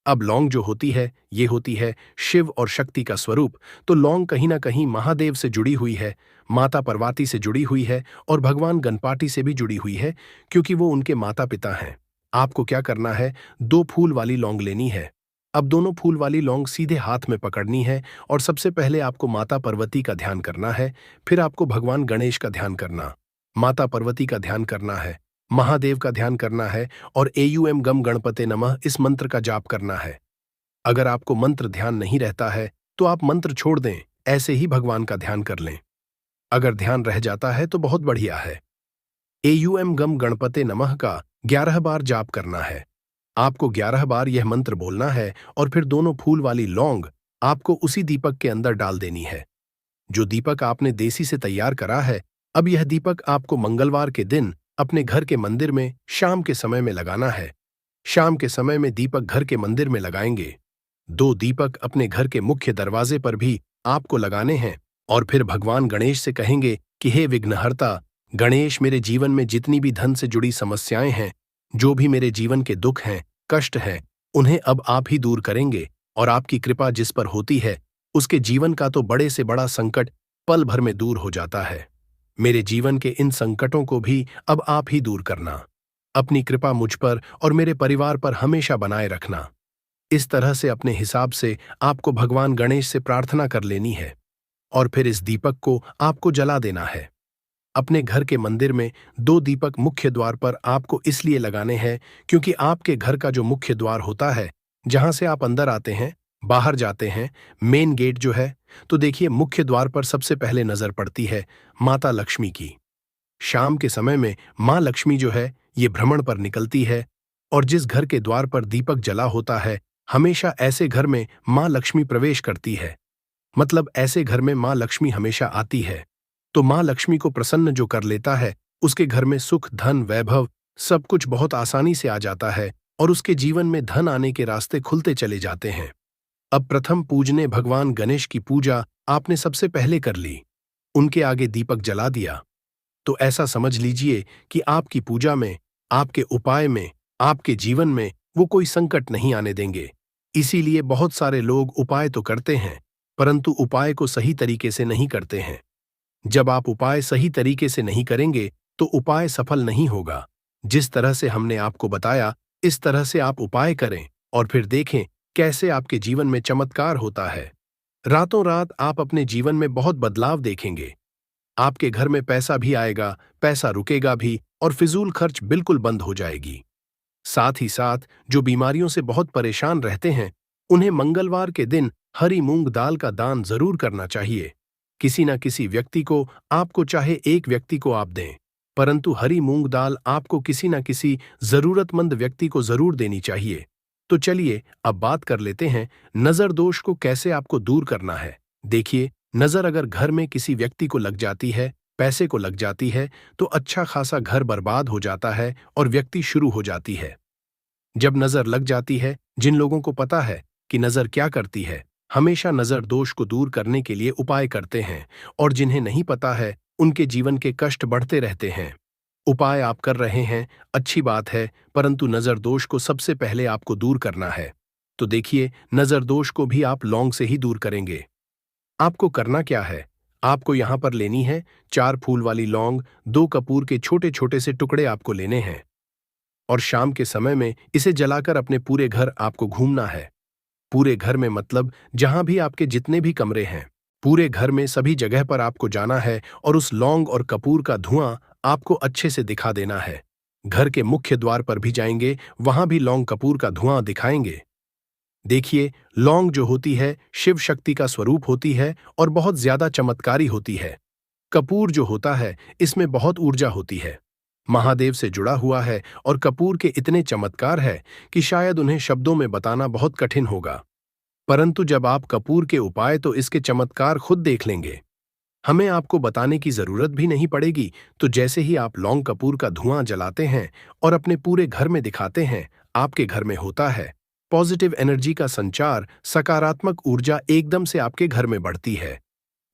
अब लौंग जो होती है, ये होती है शिव और शक्ति का स्वरूप। तो लौंग कहीं ना कहीं महादेव से जुड़ी हुई है, माता पार्वती से जुड़ी हुई है और भगवान गणपति से भी जुड़ी हुई है, क्योंकि वो उनके माता पिता हैं। आपको क्या करना है, 2 फूल वाली लौंग लेनी है। अब दोनों फूल वाली लौंग सीधे हाथ में पकड़नी है, और सबसे पहले आपको माता पार्वती का ध्यान करना है, फिर आपको भगवान गणेश का ध्यान करना, माता पार्वती का ध्यान करना है, महादेव का ध्यान करना है, और एयूएम गम गणपते नमः इस मंत्र का जाप करना है। अगर आपको मंत्र ध्यान नहीं रहता है तो आप मंत्र छोड़ दें, ऐसे ही भगवान का ध्यान कर लें। अगर ध्यान रह जाता है तो बहुत बढ़िया है। एयूएम गम गणपते नमः का 11 बार जाप करना है। आपको 11 बार यह मंत्र बोलना है, और फिर दोनों फूल वाली लौंग आपको उसी दीपक के अंदर डाल देनी है, जो दीपक आपने देसी से तैयार करा है। अब यह दीपक आपको मंगलवार के दिन अपने घर के मंदिर में शाम के समय में लगाना है। शाम के समय में दीपक घर के मंदिर में लगाएंगे। 2 दीपक अपने घर के मुख्य दरवाजे पर भी आपको लगाने हैं, और फिर भगवान गणेश से कहेंगे कि हे विघ्नहर्ता गणेश, मेरे जीवन में जितनी भी धन से जुड़ी समस्याएं हैं, जो भी मेरे जीवन के दुख हैं, कष्ट हैं, उन्हें अब आप ही दूर करेंगे, और आपकी कृपा जिस पर होती है उसके जीवन का तो बड़े से बड़ा संकट पल भर में दूर हो जाता है। मेरे जीवन के इन संकटों को भी अब आप ही दूर करना। अपनी कृपा मुझ पर और मेरे परिवार पर हमेशा बनाए रखना। इस तरह से अपने हिसाब से आपको भगवान गणेश से प्रार्थना कर लेनी है, और फिर इस दीपक को आपको जला देना है। अपने घर के मंदिर में 2 दीपक मुख्य द्वार पर आपको इसलिए लगाने हैं क्योंकि आपके घर का जो मुख्य द्वार होता है, जहां से आप अंदर आते हैं, बाहर जाते हैं, मेन गेट जो है, तो देखिए मुख्य द्वार पर सबसे पहले नजर पड़ती है माता लक्ष्मी की। शाम के समय में मां लक्ष्मी जो है ये भ्रमण पर निकलती है, और जिस घर के द्वार पर दीपक जला होता है, हमेशा ऐसे घर में मां लक्ष्मी प्रवेश करती है। मतलब ऐसे घर में मां लक्ष्मी हमेशा आती है। तो मां लक्ष्मी को प्रसन्न जो कर लेता है, उसके घर में सुख, धन, वैभव सब कुछ बहुत आसानी से आ जाता है, और उसके जीवन में धन आने के रास्ते खुलते चले जाते हैं। अब प्रथम पूजने भगवान गणेश की पूजा आपने सबसे पहले कर ली, उनके आगे दीपक जला दिया। तो ऐसा समझ लीजिए कि आपकी पूजा में, आपके उपाय में, आपके जीवन में वो कोई संकट नहीं आने देंगे। इसीलिए बहुत सारे लोग उपाय तो करते हैं, परंतु उपाय को सही तरीके से नहीं करते हैं। जब आप उपाय सही तरीके से नहीं करेंगे तो उपाय सफल नहीं होगा। जिस तरह से हमने आपको बताया, इस तरह से आप उपाय करें, और फिर देखें कैसे आपके जीवन में चमत्कार होता है। रातों रात आप अपने जीवन में बहुत बदलाव देखेंगे। आपके घर में पैसा भी आएगा, पैसा रुकेगा भी, और फिजूल खर्च बिल्कुल बंद हो जाएगी। साथ ही साथ जो बीमारियों से बहुत परेशान रहते हैं, उन्हें मंगलवार के दिन हरी मूंग दाल का दान जरूर करना चाहिए। किसी न किसी व्यक्ति को, आपको चाहे एक व्यक्ति को आप दें, परंतु हरी मूंग दाल आपको किसी न किसी जरूरतमंद व्यक्ति को जरूर देनी चाहिए। तो चलिए अब बात कर लेते हैं नजर दोष को कैसे आपको दूर करना है। देखिए, नजर अगर घर में किसी व्यक्ति को लग जाती है, पैसे को लग जाती है, तो अच्छा खासा घर बर्बाद हो जाता है और व्यक्ति शुरू हो जाती है। जब नजर लग जाती है, जिन लोगों को पता है कि नजर क्या करती है, हमेशा नजर दोष को दूर करने के लिए उपाय करते हैं, और जिन्हें नहीं पता है उनके जीवन के कष्ट बढ़ते रहते हैं। उपाय आप कर रहे हैं, अच्छी बात है, परंतु नजर दोष को सबसे पहले आपको दूर करना है। तो देखिए, नजर दोष को भी आप लौंग से ही दूर करेंगे। आपको करना क्या है, आपको यहां पर लेनी है 4 फूल वाली लौंग, 2 कपूर के छोटे छोटे से टुकड़े आपको लेने हैं, और शाम के समय में इसे जलाकर अपने पूरे घर आपको घूमना है। पूरे घर में मतलब जहां भी आपके जितने भी कमरे हैं, पूरे घर में सभी जगह पर आपको जाना है, और उस लौंग और कपूर का धुआं आपको अच्छे से दिखा देना है। घर के मुख्य द्वार पर भी जाएंगे, वहां भी लौंग कपूर का धुआं दिखाएंगे। देखिए, लौंग जो होती है शिव शक्ति का स्वरूप होती है, और बहुत ज्यादा चमत्कारी होती है। कपूर जो होता है, इसमें बहुत ऊर्जा होती है, महादेव से जुड़ा हुआ है, और कपूर के इतने चमत्कार है कि शायद उन्हें शब्दों में बताना बहुत कठिन होगा। परंतु जब आप कपूर के उपाय, तो इसके चमत्कार खुद देख लेंगे। हमें आपको बताने की जरूरत भी नहीं पड़ेगी। तो जैसे ही आप लौंग कपूर का धुआं जलाते हैं और अपने पूरे घर में दिखाते हैं, आपके घर में होता है पॉजिटिव एनर्जी का संचार, सकारात्मक ऊर्जा एकदम से आपके घर में बढ़ती है।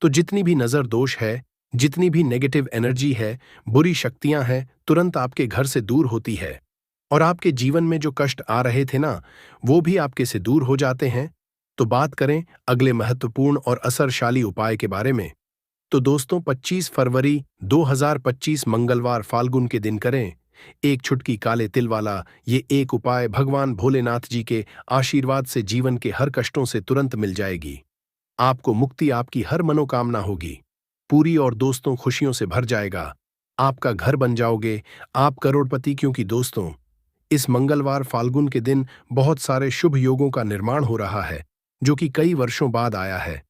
तो जितनी भी नजर दोष है, जितनी भी नेगेटिव एनर्जी है, बुरी शक्तियां हैं, तुरंत आपके घर से दूर होती है। और आपके जीवन में जो कष्ट आ रहे थे ना, वो भी आपके से दूर हो जाते हैं। तो बात करें अगले महत्वपूर्ण और असरशाली उपाय के बारे में। तो दोस्तों 25 फरवरी 2025 मंगलवार फाल्गुन के दिन करें एक चुटकी काले तिल वाला ये एक उपाय। भगवान भोलेनाथ जी के आशीर्वाद से जीवन के हर कष्टों से तुरंत मिल जाएगी। आपको मुक्ति, आपकी हर मनोकामना होगी पूरी और दोस्तों खुशियों से भर जाएगा। आपका घर बन जाओगे, आप करोड़पति। क्योंकि दोस्तों इस मंगलवार फाल्गुन के दिन बहुत सारे शुभ योगों का निर्माण हो रहा है, जो कि कई वर्षों बाद आया है।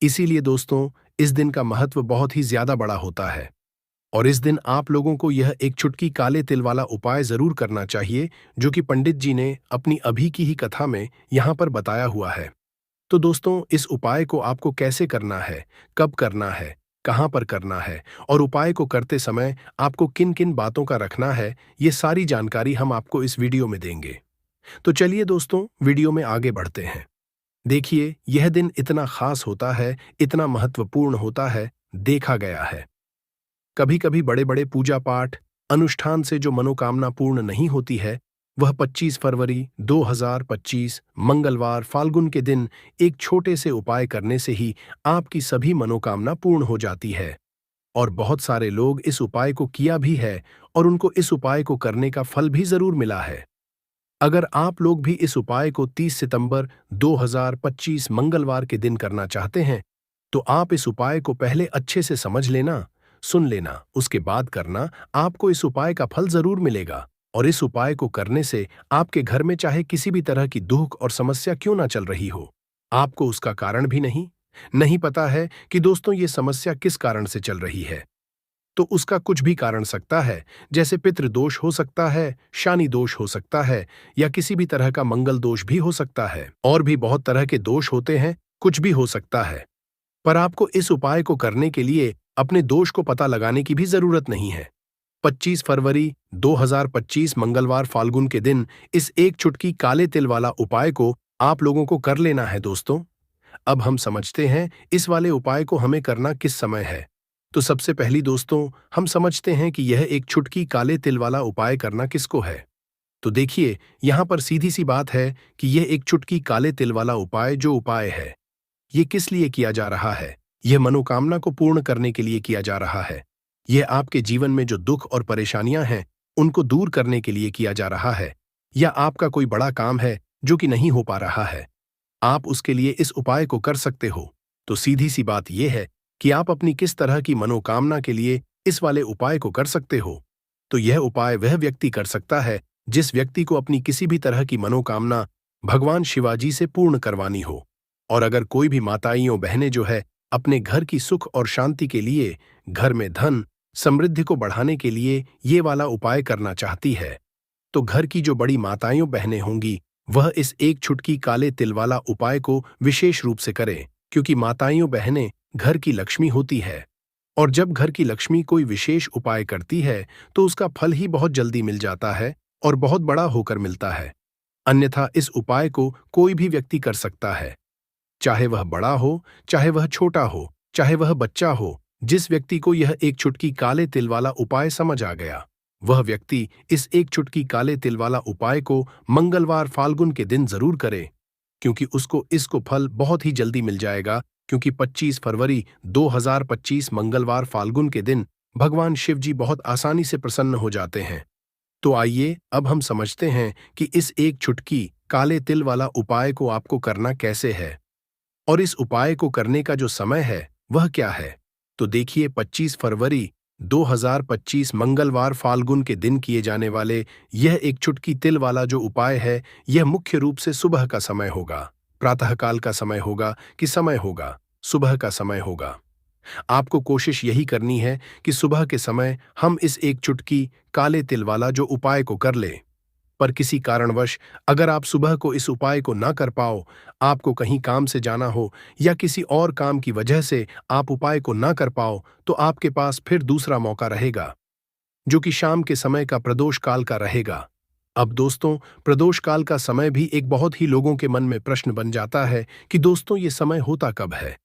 इसीलिए दोस्तों इस दिन का महत्व बहुत ही ज्यादा बड़ा होता है। और इस दिन आप लोगों को यह एक चुटकी काले तिल वाला उपाय जरूर करना चाहिए, जो कि पंडित जी ने अपनी अभी की ही कथा में यहाँ पर बताया हुआ है। तो दोस्तों इस उपाय को आपको कैसे करना है, कब करना है, कहाँ पर करना है और उपाय को करते समय आपको किन किन बातों का रखना है, ये सारी जानकारी हम आपको इस वीडियो में देंगे। तो चलिए दोस्तों वीडियो में आगे बढ़ते हैं। देखिए यह दिन इतना खास होता है, इतना महत्वपूर्ण होता है, देखा गया है कभी कभी बड़े बड़े पूजा पाठ अनुष्ठान से जो मनोकामना पूर्ण नहीं होती है, वह 25 फरवरी 2025 मंगलवार फाल्गुन के दिन एक छोटे से उपाय करने से ही आपकी सभी मनोकामना पूर्ण हो जाती है। और बहुत सारे लोग इस उपाय को किया भी है और उनको इस उपाय को करने का फल भी जरूर मिला है। अगर आप लोग भी इस उपाय को 30 सितंबर 2025 मंगलवार के दिन करना चाहते हैं, तो आप इस उपाय को पहले अच्छे से समझ लेना, सुन लेना, उसके बाद करना। आपको इस उपाय का फल जरूर मिलेगा। और इस उपाय को करने से आपके घर में चाहे किसी भी तरह की दुख और समस्या क्यों ना चल रही हो, आपको उसका कारण भी नहीं पता है कि दोस्तों ये समस्या किस कारण से चल रही है, तो उसका कुछ भी कारण सकता है। जैसे पितृ दोष हो सकता है, शानी दोष हो सकता है, या किसी भी तरह का मंगल दोष भी हो सकता है। और भी बहुत तरह के दोष होते हैं, कुछ भी हो सकता है। पर आपको इस उपाय को करने के लिए अपने दोष को पता लगाने की भी जरूरत नहीं है। 25 फरवरी 2025 मंगलवार फाल्गुन के दिन इस एक चुटकी काले तिल वाला उपाय को आप लोगों को कर लेना है दोस्तों। अब हम समझते हैं इस वाले उपाय को हमें करना किस समय है। तो सबसे पहली दोस्तों हम समझते हैं कि यह एक चुटकी काले तिल वाला उपाय करना किसको है। तो देखिए यहां पर सीधी सी बात है कि यह एक चुटकी काले तिल वाला उपाय जो उपाय है, ये किस लिए किया जा रहा है। यह मनोकामना को पूर्ण करने के लिए किया जा रहा है। यह आपके जीवन में जो दुख और परेशानियां हैं उनको दूर करने के लिए किया जा रहा है। या आपका कोई बड़ा काम है जो कि नहीं हो पा रहा है, आप उसके लिए इस उपाय को कर सकते हो। तो सीधी सी बात यह है कि आप अपनी किस तरह की मनोकामना के लिए इस वाले उपाय को कर सकते हो। तो यह उपाय वह व्यक्ति कर सकता है जिस व्यक्ति को अपनी किसी भी तरह की मनोकामना भगवान शिवाजी से पूर्ण करवानी हो। और अगर कोई भी माताइयों बहनें जो है अपने घर की सुख और शांति के लिए, घर में धन समृद्धि को बढ़ाने के लिए ये वाला उपाय करना चाहती है, तो घर की जो बड़ी माताइयों बहनें होंगी वह इस एक चुटकी काले तिल वाला उपाय को विशेष रूप से करें। क्योंकि माताइयों बहनें घर की लक्ष्मी होती है, और जब घर की लक्ष्मी कोई विशेष उपाय करती है तो उसका फल ही बहुत जल्दी मिल जाता है और बहुत बड़ा होकर मिलता है। अन्यथा इस उपाय को कोई भी व्यक्ति कर सकता है, चाहे वह बड़ा हो, चाहे वह छोटा हो, चाहे वह बच्चा हो। जिस व्यक्ति को यह एक चुटकी काले तिल वाला उपाय समझ आ गया, वह व्यक्ति इस एक चुटकी काले तिल वाला उपाय को मंगलवार फाल्गुन के दिन जरूर करे, क्योंकि उसको इसको फल बहुत ही जल्दी मिल जाएगा। क्योंकि 25 फरवरी 2025 मंगलवार फाल्गुन के दिन भगवान शिव जी बहुत आसानी से प्रसन्न हो जाते हैं। तो आइए अब हम समझते हैं कि इस एक चुटकी काले तिल वाला उपाय को आपको करना कैसे है और इस उपाय को करने का जो समय है वह क्या है। तो देखिए 25 फरवरी 2025 मंगलवार फाल्गुन के दिन किए जाने वाले यह एक चुटकी तिल वाला जो उपाय है, यह मुख्य रूप से सुबह का समय होगा, प्रातःकाल का समय होगा कि समय होगा, सुबह का समय होगा। आपको कोशिश यही करनी है कि सुबह के समय हम इस एक चुटकी काले तिल वाला जो उपाय को कर लें। पर किसी कारणवश अगर आप सुबह को इस उपाय को ना कर पाओ, आपको कहीं काम से जाना हो या किसी और काम की वजह से आप उपाय को ना कर पाओ, तो आपके पास फिर दूसरा मौका रहेगा, जो कि शाम के समय का प्रदोष काल का रहेगा। अब दोस्तों, प्रदोष काल का समय भी एक बहुत ही लोगों के मन में प्रश्न बन जाता है कि दोस्तों ये समय होता कब है,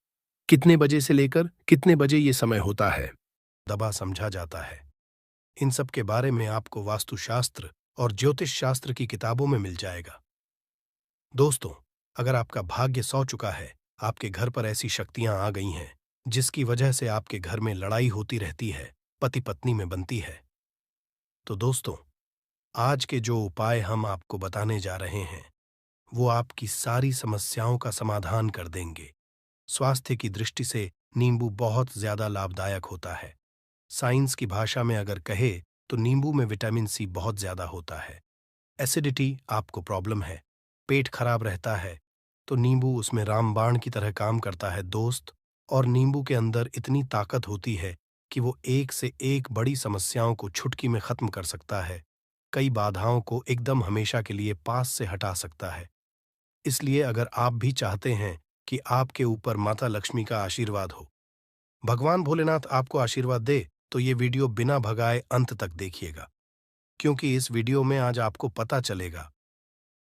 कितने बजे से लेकर कितने बजे ये समय होता है, दबा समझा जाता है। इन सब के बारे में आपको वास्तुशास्त्र और ज्योतिष शास्त्र की किताबों में मिल जाएगा। दोस्तों, अगर आपका भाग्य सौ चुका है, आपके घर पर ऐसी शक्तियां आ गई हैं जिसकी वजह से आपके घर में लड़ाई होती रहती है, पति पत्नी में बनती है, तो दोस्तों, आज के जो उपाय हम आपको बताने जा रहे हैं वो आपकी सारी समस्याओं का समाधान कर देंगे। स्वास्थ्य की दृष्टि से नींबू बहुत ज्यादा लाभदायक होता है। साइंस की भाषा में अगर कहे तो नींबू में विटामिन सी बहुत ज्यादा होता है। एसिडिटी आपको प्रॉब्लम है, पेट खराब रहता है, तो नींबू उसमें रामबाण की तरह काम करता है दोस्त। और नींबू के अंदर इतनी ताकत होती है कि वो एक से एक बड़ी समस्याओं को चुटकी में खत्म कर सकता है, कई बाधाओं को एकदम हमेशा के लिए पास से हटा सकता है। इसलिए अगर आप भी चाहते हैं कि आपके ऊपर माता लक्ष्मी का आशीर्वाद हो, भगवान भोलेनाथ आपको आशीर्वाद दे, तो ये वीडियो बिना भगाए अंत तक देखिएगा, क्योंकि इस वीडियो में आज आपको पता चलेगा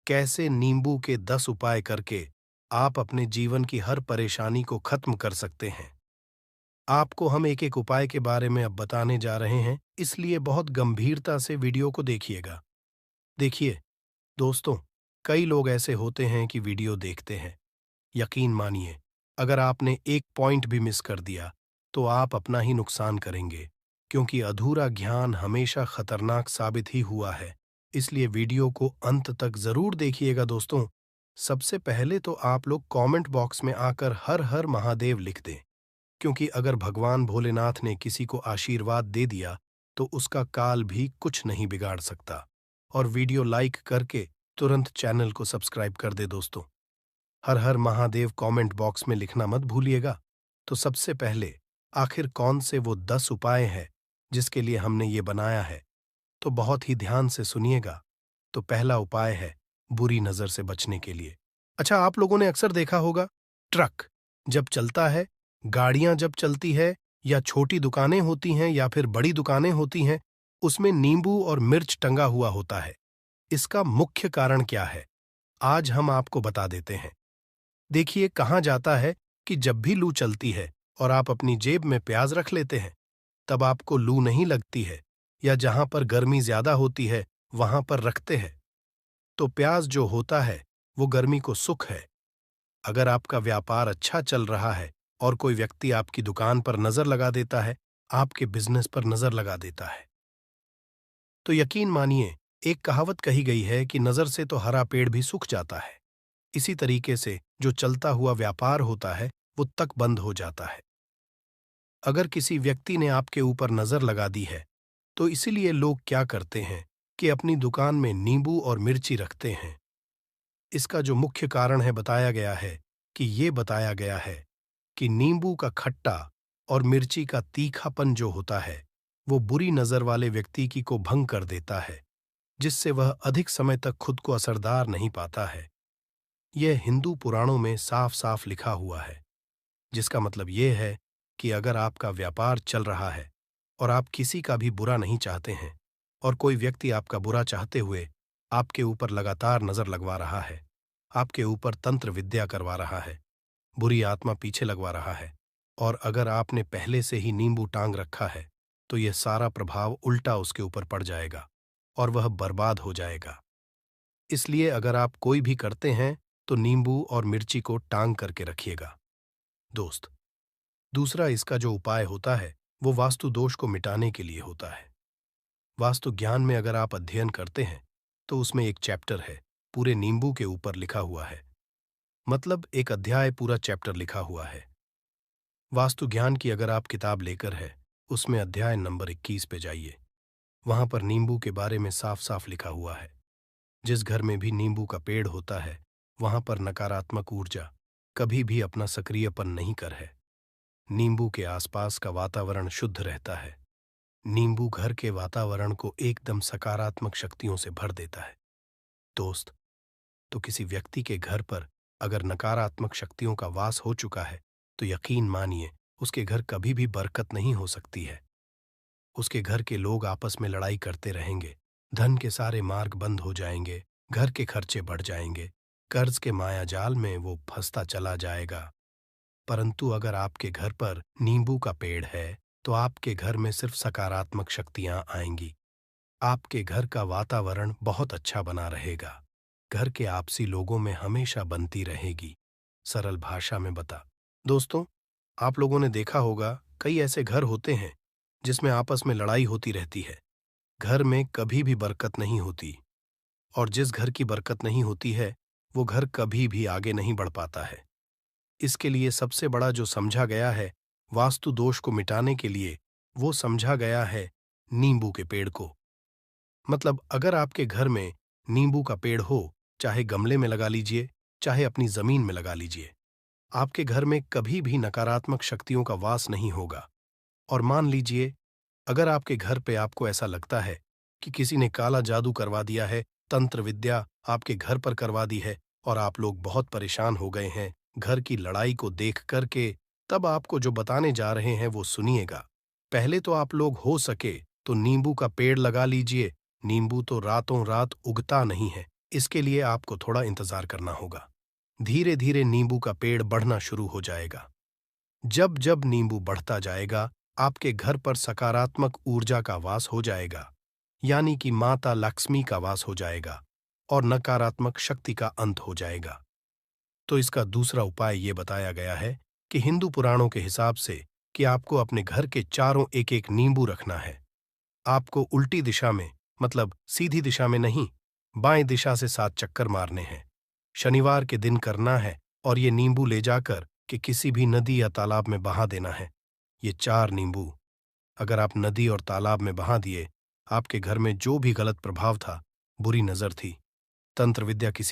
कैसे नींबू के 10 उपाय करके आप अपने जीवन की हर परेशानी को खत्म कर सकते हैं। आपको हम एक एक उपाय के बारे में अब बताने जा रहे हैं, इसलिए बहुत गंभीरता से वीडियो को देखिएगा। देखिए दोस्तों, कई लोग ऐसे होते हैं कि वीडियो देखते हैं, यकीन मानिए अगर आपने एक पॉइंट भी मिस कर दिया तो आप अपना ही नुकसान करेंगे, क्योंकि अधूरा ज्ञान हमेशा खतरनाक साबित ही हुआ है। इसलिए वीडियो को अंत तक जरूर देखिएगा दोस्तों। सबसे पहले तो आप लोग कमेंट बॉक्स में आकर हर हर महादेव लिख दें, क्योंकि अगर भगवान भोलेनाथ ने किसी को आशीर्वाद दे दिया तो उसका काल भी कुछ नहीं बिगाड़ सकता। और वीडियो लाइक करके तुरंत चैनल को सब्सक्राइब कर दे दोस्तों। हर हर महादेव कमेंट बॉक्स में लिखना मत भूलिएगा। तो सबसे पहले आखिर कौन से वो 10 उपाय हैं जिसके लिए हमने ये बनाया है, तो बहुत ही ध्यान से सुनिएगा। तो पहला उपाय है बुरी नजर से बचने के लिए। अच्छा, आप लोगों ने अक्सर देखा होगा, ट्रक जब चलता है, गाड़ियां जब चलती है, या छोटी दुकानें होती हैं या फिर बड़ी दुकानें होती हैं, उसमें नींबू और मिर्च टंगा हुआ होता है। इसका मुख्य कारण क्या है, आज हम आपको बता देते हैं। देखिए, कहा जाता है कि जब भी लू चलती है और आप अपनी जेब में प्याज रख लेते हैं, तब आपको लू नहीं लगती है, या जहां पर गर्मी ज्यादा होती है वहां पर रखते हैं, तो प्याज जो होता है वो गर्मी को सुख है। अगर आपका व्यापार अच्छा चल रहा है और कोई व्यक्ति आपकी दुकान पर नजर लगा देता है, आपके बिजनेस पर नजर लगा देता है, तो यकीन मानिए, एक कहावत कही गई है कि नजर से तो हरा पेड़ भी सूख जाता है। इसी तरीके से जो चलता हुआ व्यापार होता है वो तक बंद हो जाता है। अगर किसी व्यक्ति ने आपके ऊपर नजर लगा दी है, तो इसीलिए लोग क्या करते हैं कि अपनी दुकान में नींबू और मिर्ची रखते हैं। इसका जो मुख्य कारण है बताया गया है कि ये बताया गया है कि नींबू का खट्टा और मिर्ची का तीखापन जो होता है वो बुरी नजर वाले व्यक्ति की को भंग कर देता है, जिससे वह अधिक समय तक खुद को असरदार नहीं पाता है। यह हिंदू पुराणों में साफ साफ लिखा हुआ है, जिसका मतलब यह है कि अगर आपका व्यापार चल रहा है और आप किसी का भी बुरा नहीं चाहते हैं, और कोई व्यक्ति आपका बुरा चाहते हुए आपके ऊपर लगातार नजर लगवा रहा है, आपके ऊपर तंत्र विद्या करवा रहा है, बुरी आत्मा पीछे लगवा रहा है, और अगर आपने पहले से ही नींबू टांग रखा है, तो यह सारा प्रभाव उल्टा उसके ऊपर पड़ जाएगा और वह बर्बाद हो जाएगा। इसलिए अगर आप कोई भी करते हैं तो नींबू और मिर्ची को टांग करके रखिएगा दोस्त। दूसरा इसका जो उपाय होता है वो वास्तु दोष को मिटाने के लिए होता है। वास्तु ज्ञान में अगर आप अध्ययन करते हैं तो उसमें एक चैप्टर है पूरे नींबू के ऊपर लिखा हुआ है, मतलब एक अध्याय पूरा चैप्टर लिखा हुआ है। वास्तु ज्ञान की अगर आप किताब लेकर है, उसमें अध्याय नंबर 21 पे जाइए। वहां पर नींबू के बारे में साफ साफ लिखा हुआ है। जिस घर में भी नींबू का पेड़ होता है वहां पर नकारात्मक ऊर्जा कभी भी अपना सक्रियपन नहीं कर है। नींबू के आसपास का वातावरण शुद्ध रहता है। नींबू घर के वातावरण को एकदम सकारात्मक शक्तियों से भर देता है दोस्त। तो किसी व्यक्ति के घर पर अगर नकारात्मक शक्तियों का वास हो चुका है तो यकीन मानिए उसके घर कभी भी बरकत नहीं हो सकती है। उसके घर के लोग आपस में लड़ाई करते रहेंगे, धन के सारे मार्ग बंद हो जाएंगे, घर के खर्चे बढ़ जाएंगे, कर्ज के माया जाल में वो फंसता चला जाएगा। परंतु अगर आपके घर पर नींबू का पेड़ है, तो आपके घर में सिर्फ सकारात्मक शक्तियां आएंगी। आपके घर का वातावरण बहुत अच्छा बना रहेगा। घर के आपसी लोगों में हमेशा बनती रहेगी। सरल भाषा में बता। दोस्तों, आप लोगों ने देखा होगा कई ऐसे घर होते हैं जिसमें आपस में लड़ाई होती रहती है। घर में कभी भी बरकत नहीं होती, और जिस घर की बरकत नहीं होती है वो घर कभी भी आगे नहीं बढ़ पाता है। इसके लिए सबसे बड़ा जो समझा गया है वास्तु दोष को मिटाने के लिए, वो समझा गया है नींबू के पेड़ को। मतलब अगर आपके घर में नींबू का पेड़ हो, चाहे गमले में लगा लीजिए, चाहे अपनी जमीन में लगा लीजिए, आपके घर में कभी भी नकारात्मक शक्तियों का वास नहीं होगा। और मान लीजिए अगर आपके घर पे आपको ऐसा लगता है कि किसी ने काला जादू करवा दिया है, तंत्र विद्या आपके घर पर करवा दी है, और आप लोग बहुत परेशान हो गए हैं घर की लड़ाई को देख करके, तब आपको जो बताने जा रहे हैं वो सुनिएगा। पहले तो आप लोग हो सके तो नींबू का पेड़ लगा लीजिए। नींबू तो रातों रात उगता नहीं है, इसके लिए आपको थोड़ा इंतजार करना होगा। धीरे धीरे नींबू का पेड़ बढ़ना शुरू हो जाएगा। जब जब नींबू बढ़ता जाएगा, आपके घर पर सकारात्मक ऊर्जा का वास हो जाएगा, यानी कि माता लक्ष्मी का वास हो जाएगा, और नकारात्मक शक्ति का अंत हो जाएगा। तो इसका दूसरा उपाय ये बताया गया है कि हिंदू पुराणों के हिसाब से कि आपको अपने घर के चारों एक एक नींबू रखना है। आपको उल्टी दिशा में, मतलब सीधी दिशा में नहीं, बाएं दिशा से 7 चक्कर मारने हैं। शनिवार के दिन करना है, और ये नींबू ले जाकर कि किसी भी नदी या तालाब में बहा देना है। ये 4 नींबू अगर आप नदी और तालाब में बहा दिए, आपके घर में जो भी गलत प्रभाव था, बुरी नजर थी, तंत्र विद्या किसी